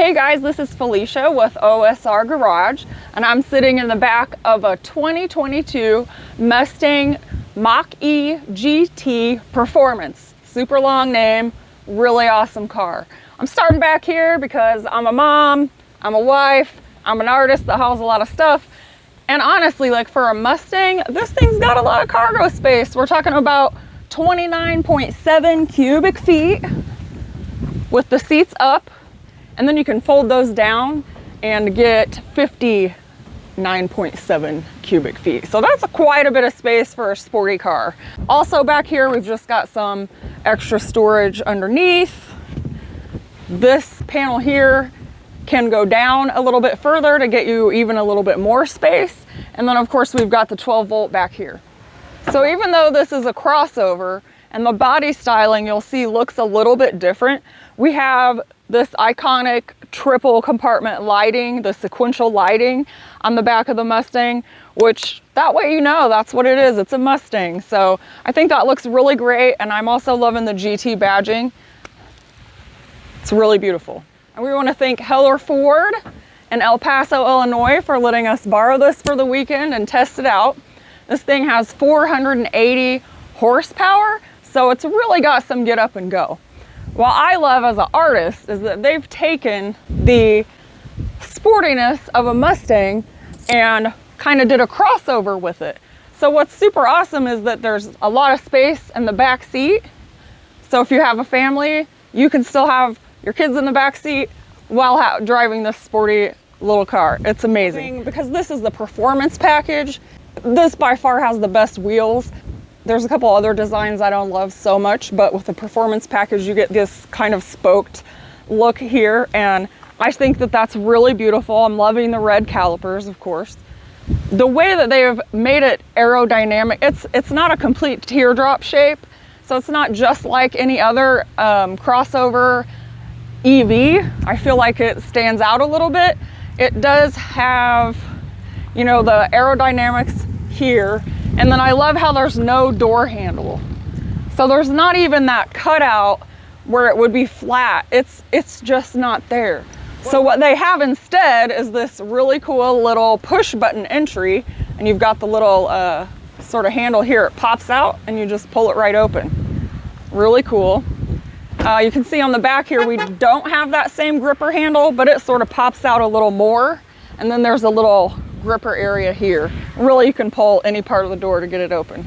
Hey guys, this is Felicia with OSR Garage, and I'm sitting in the back of a 2022 Mustang Mach-e GT Performance. Super long name, really awesome car. I'm starting back here because I'm a mom, I'm a wife, I'm an artist that hauls a lot of stuff. And honestly, like for a Mustang, this thing's got a lot of cargo space. We're talking about 29.7 cubic feet with the seats up. And then you can fold those down and get 59.7 cubic feet. So that's quite a bit of space for a sporty car. Also back here, we've just got some extra storage underneath. This panel here can go down a little bit further to get you even a little bit more space. And then of course, we've got the 12 volt back here. So even though this is a crossover and the body styling you'll see looks a little bit different, we have this iconic triple compartment lighting, the sequential lighting on the back of the Mustang, which that way you know that's what it is. It's a Mustang. So I think that looks really great. And I'm also loving the GT badging. It's really beautiful. And we want to thank Heller Ford in El Paso, Illinois for letting us borrow this for the weekend and test it out. This thing has 480 horsepower, so it's really got some get up and go. What I love as an artist is that they've taken the sportiness of a Mustang and kind of did a crossover with it. So what's super awesome is that there's a lot of space in the back seat. So if you have a family, you can still have your kids in the back seat while driving this sporty little car. It's amazing. Because this is the performance package, this by far has the best wheels. There's a couple other designs I don't love so much, but with the performance package, you get this kind of spoked look here. And I think that that's really beautiful. I'm loving the red calipers, of course. The way that they have made it aerodynamic, it's not a complete teardrop shape. So it's not just like any other crossover EV. I feel like it stands out a little bit. It does have, you know, the aerodynamics here. And then I love how there's no door handle. So there's not even that cutout where it would be flat. It's just not there. So what they have instead is this really cool little push button entry. And you've got the little sort of handle here. It pops out and you just pull it right open. Really cool. You can see on the back here, we don't have that same gripper handle, but it sort of pops out a little more. And then there's a little gripper area here. Really, you can pull any part of the door to get it open.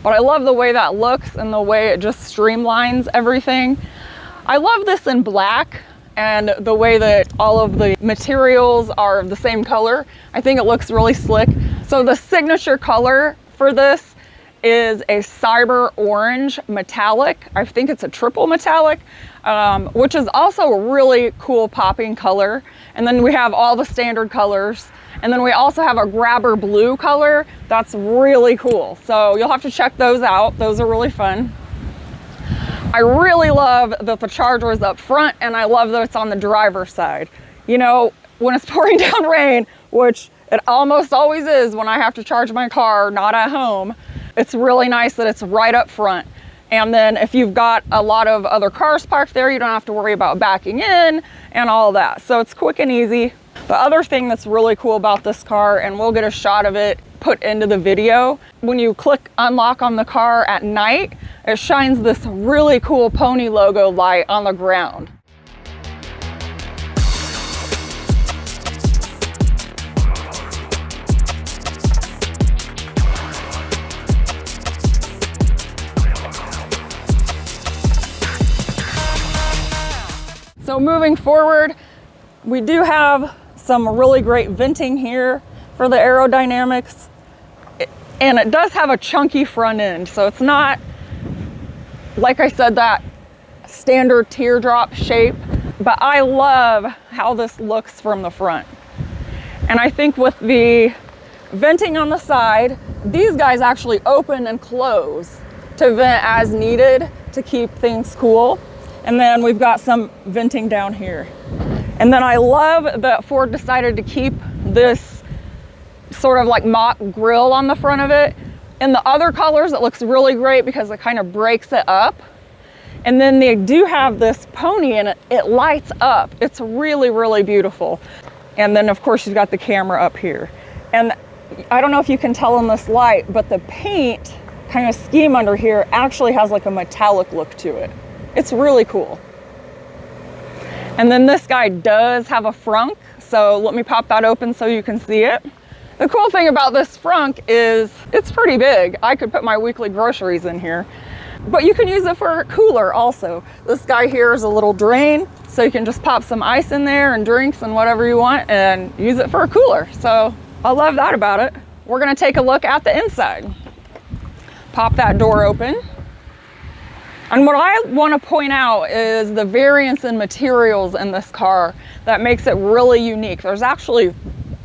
But I love the way that looks and the way it just streamlines everything. I love this in black and the way that all of the materials are the same color. I think it looks really slick. So the signature color for this is a cyber orange metallic. I think it's a triple metallic, which is also a really cool popping color. And then we have all the standard colors. And then we also have a grabber blue color. That's really cool. So you'll have to check those out. Those are really fun. I really love that the charger is up front, and I love that it's on the driver's side. You know, when it's pouring down rain, which it almost always is when I have to charge my car, not at home, it's really nice that it's right up front. And then if you've got a lot of other cars parked there, you don't have to worry about backing in and all that. So it's quick and easy. The other thing that's really cool about this car, and we'll get a shot of it put into the video, when you click unlock on the car at night, it shines this really cool pony logo light on the ground. So moving forward, we do have some really great venting here for the aerodynamics. And it does have a chunky front end. So it's not, like I said, that standard teardrop shape, but I love how this looks from the front. And I think with the venting on the side, these guys actually open and close to vent as needed to keep things cool. And then we've got some venting down here. And then I love that Ford decided to keep this sort of like Mach grille on the front of it. In the other colors, it looks really great because it kind of breaks it up. And then they do have this pony and it lights up. It's really, really beautiful. And then of course you've got the camera up here. And I don't know if you can tell in this light, but the paint kind of scheme under here actually has like a metallic look to it. It's really cool. And then this guy does have a frunk. So let me pop that open so you can see it. The cool thing about this frunk is it's pretty big. I could put my weekly groceries in here, but you can use it for a cooler also. This guy here is a little drain, so you can just pop some ice in there and drinks and whatever you want and use it for a cooler. So I love that about it. We're gonna take a look at the inside. Pop that door open. And what I want to point out is the variance in materials in this car that makes it really unique. There's actually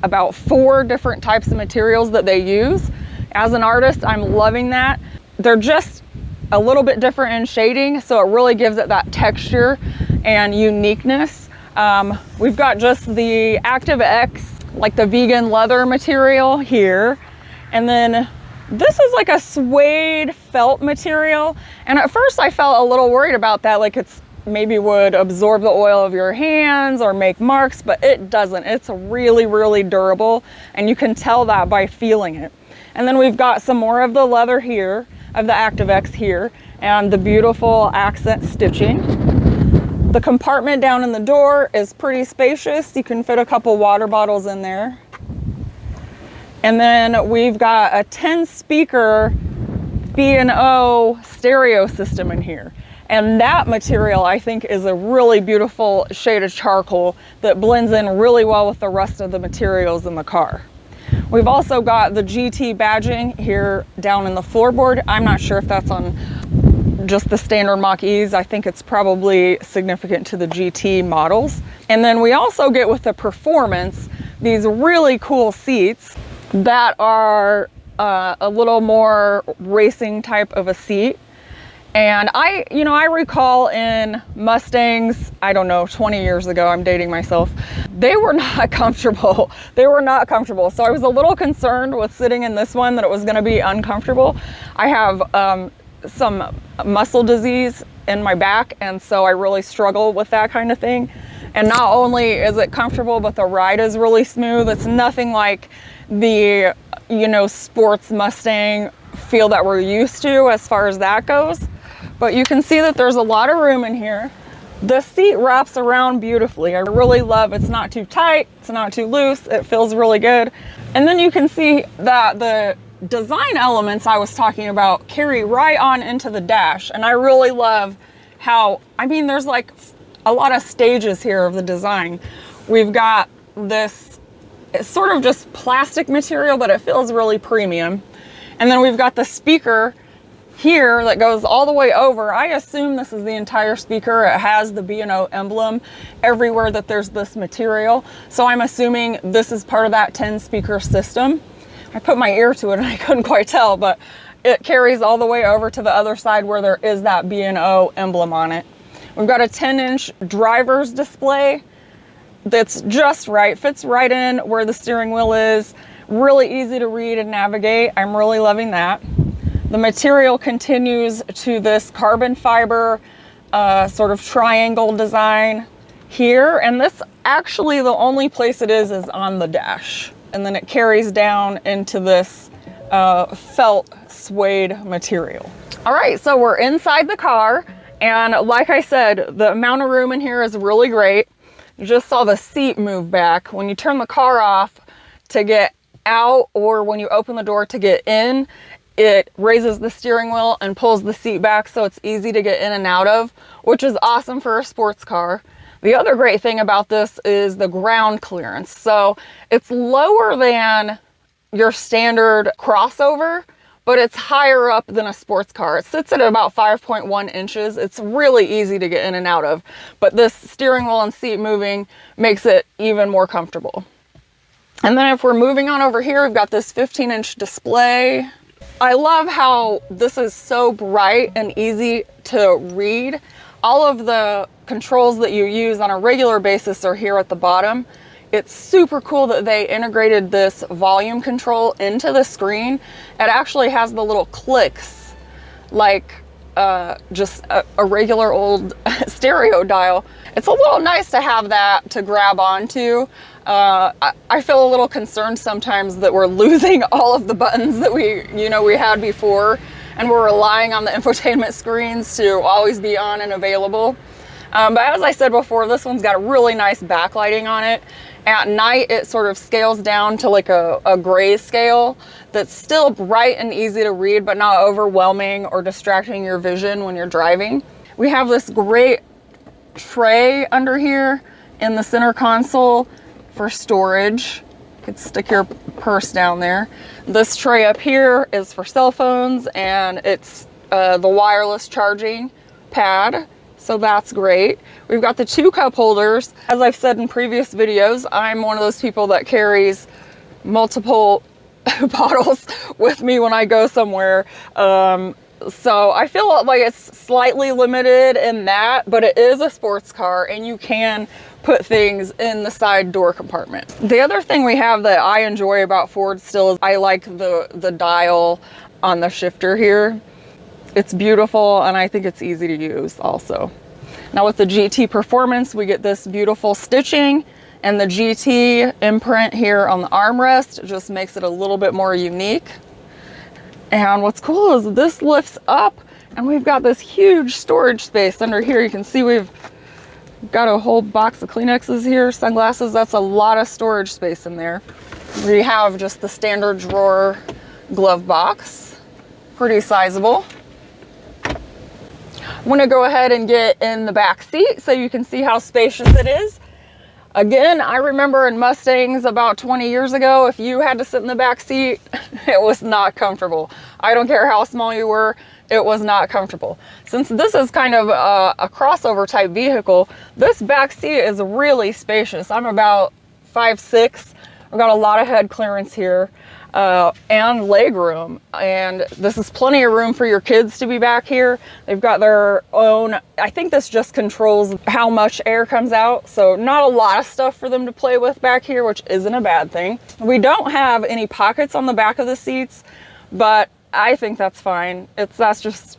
about 4 different types of materials that they use. As an artist, I'm loving that. They're just a little bit different in shading, so it really gives it that texture and uniqueness. We've got just the Active X, like the vegan leather material here, and then this is like a suede felt material. And at first I felt a little worried about that, like it's maybe would absorb the oil of your hands or make marks, but it doesn't. It's really, really durable, and you can tell that by feeling it. And then we've got some more of the leather here, of the Active X here, and the beautiful accent stitching. The compartment down in the door is pretty spacious. You can fit a couple water bottles in there. And then we've got a 10 speaker B&O stereo system in here. And that material I think is a really beautiful shade of charcoal that blends in really well with the rest of the materials in the car. We've also got the GT badging here down in the floorboard. I'm not sure if that's on just the standard Mach-e's. I think it's probably significant to the GT models. And then we also get with the Performance these really cool seats that are a little more racing type of a seat. And I recall in Mustangs, I don't know, 20 years ago, I'm dating myself, they were not comfortable. They were not comfortable. So I was a little concerned with sitting in this one that it was gonna be uncomfortable. I have some muscle disease in my back, and so I really struggle with that kind of thing. And not only is it comfortable, but the ride is really smooth. It's nothing like the, sports Mustang feel that we're used to as far as that goes. But you can see that there's a lot of room in here. The seat wraps around beautifully. I really love it's not too tight, it's not too loose, it feels really good. And then you can see that the design elements I was talking about carry right on into the dash. And I really love how, there's like a lot of stages here of the design. We've got this, it's sort of just plastic material, but it feels really premium. And then we've got the speaker here that goes all the way over. I assume this is the entire speaker. It has the B&O emblem everywhere that there's this material. So I'm assuming this is part of that 10 speaker system. I put my ear to it and I couldn't quite tell, but it carries all the way over to the other side where there is that B&O emblem on it. We've got a 10-inch driver's display that's just right, fits right in where the steering wheel is. Really easy to read and navigate. I'm really loving that. The material continues to this carbon fiber sort of triangle design here. And this actually, the only place it is on the dash. And then it carries down into this felt suede material. All right, so we're inside the car. And like I said, the amount of room in here is really great. You just saw the seat move back. When you turn the car off to get out, or when you open the door to get in, it raises the steering wheel and pulls the seat back, so it's easy to get in and out of, which is awesome for a sports car. The other great thing about this is the ground clearance. So it's lower than your standard crossover, but it's higher up than a sports car. It sits at about 5.1 inches. It's really easy to get in and out of, but this steering wheel and seat moving makes it even more comfortable. And then if we're moving on over here, we've got this 15-inch display. I love how this is so bright and easy to read. All of the controls that you use on a regular basis are here at the bottom. It's super cool that they integrated this volume control into the screen. It actually has the little clicks like just a regular old stereo dial. It's a little nice to have that to grab onto. I feel a little concerned sometimes that we're losing all of the buttons that we had before, and we're relying on the infotainment screens to always be on and available. But as I said before, this one's got a really nice backlighting on it. At night, it sort of scales down to like a gray scale that's still bright and easy to read, but not overwhelming or distracting your vision when you're driving. We have this great tray under here in the center console for storage. You could stick your purse down there. This tray up here is for cell phones, and it's the wireless charging pad. So that's great. We've got the 2 cup holders. As I've said in previous videos, I'm one of those people that carries multiple bottles with me when I go somewhere. So I feel like it's slightly limited in that, but it is a sports car and you can put things in the side door compartment. The other thing we have that I enjoy about Ford still is I like the dial on the shifter here. It's beautiful, and I think it's easy to use also. Now with the GT Performance, we get this beautiful stitching, and the GT imprint here on the armrest just makes it a little bit more unique. And what's cool is this lifts up, and we've got this huge storage space under here. You can see we've got a whole box of Kleenexes here, sunglasses. That's a lot of storage space in there. We have just the standard drawer glove box, pretty sizable. I'm gonna go ahead and get in the back seat so you can see how spacious it is. Again, I remember in Mustangs about 20 years ago, if you had to sit in the back seat, it was not comfortable. I don't care how small you were, it was not comfortable. Since this is kind of a crossover type vehicle, this back seat is really spacious. I'm about 5'6". I've got a lot of head clearance here. And leg room, and this is plenty of room for your kids to be back here. They've got their own, I think this just controls how much air comes out, so not a lot of stuff for them to play with back here, which isn't a bad thing. We don't have any pockets on the back of the seats, but I think that's fine. That's just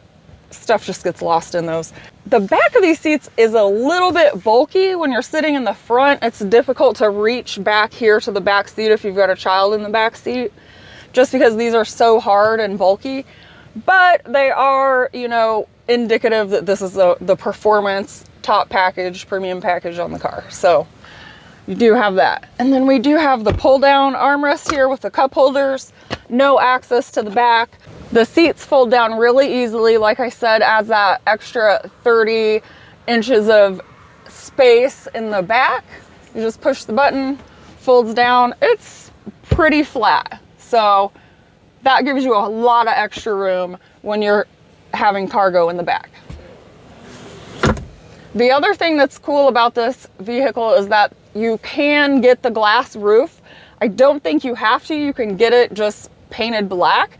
stuff just gets lost in those. The back of these seats is a little bit bulky. When you're sitting in the front, it's difficult to reach back here to the back seat if you've got a child in the back seat, just because these are so hard and bulky. But they are, indicative that this is the performance top package, premium package on the car. So you do have that. And then we do have the pull down armrest here with the cup holders, no access to the back. The seats fold down really easily. Like I said, adds that extra 30 inches of space in the back. You just push the button, folds down. It's pretty flat. So that gives you a lot of extra room when you're having cargo in the back. The other thing that's cool about this vehicle is that you can get the glass roof. I don't think you have to. You can get it just painted black.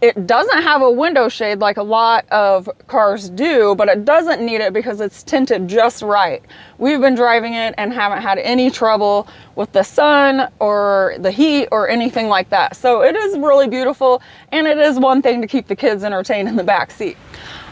It doesn't have a window shade like a lot of cars do, but it doesn't need it because it's tinted just right. We've been driving it and haven't had any trouble with the sun or the heat or anything like that. So it is really beautiful, and it is one thing to keep the kids entertained in the back seat.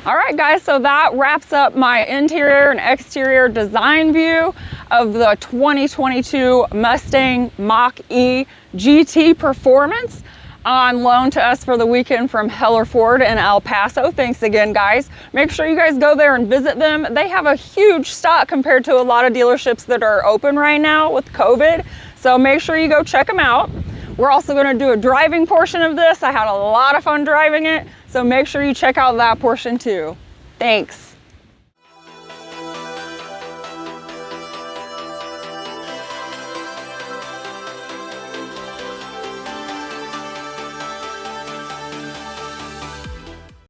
All right, guys, so that wraps up my interior and exterior design view of the 2022 Mustang Mach-e GT Performance, on loan to us for the weekend from Heller Ford in El Paso. Thanks again, guys. Make sure you guys go there and visit them. They have a huge stock compared to a lot of dealerships that are open right now with COVID. So make sure you go check them out. We're also going to do a driving portion of this. I had a lot of fun driving it, so make sure you check out that portion too. Thanks.